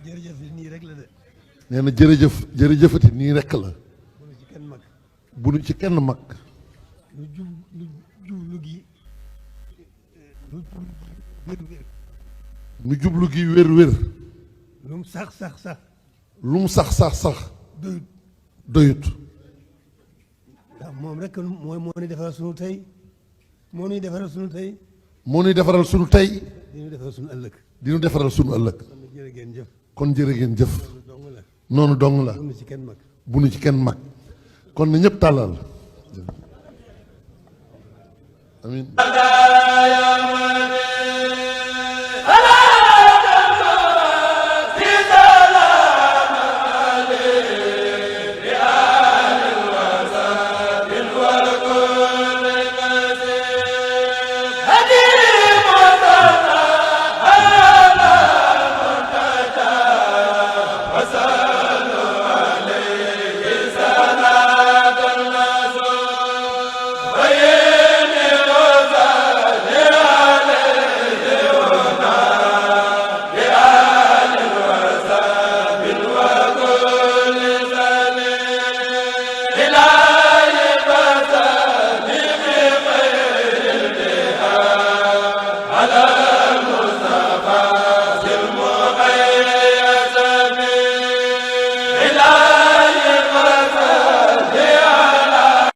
jërëjëf nii rek la de. nee na jërëjëfati nii rek la. bu nu ci kenn mag. bu nu ci kenn mag. lu jublu gi wér-wér. nu jublu gi wér-wér. lu mu sax. lu mu sax. doyut. doyut. waaw moom rek moo ni defaral sunu tey. moo nuy defaral sunu tey. moo nuy defaral sunu tey. di nu defaral sunu ëllëg. di nu defaral sunu ëllëg. kon jërë ngeen jëf. kon jërë ngeen jëf. dong la. noonu dong la. bu nu ci kenn mag. bu nu ci kenn mag. kon na ñëpp tàllal. amiin.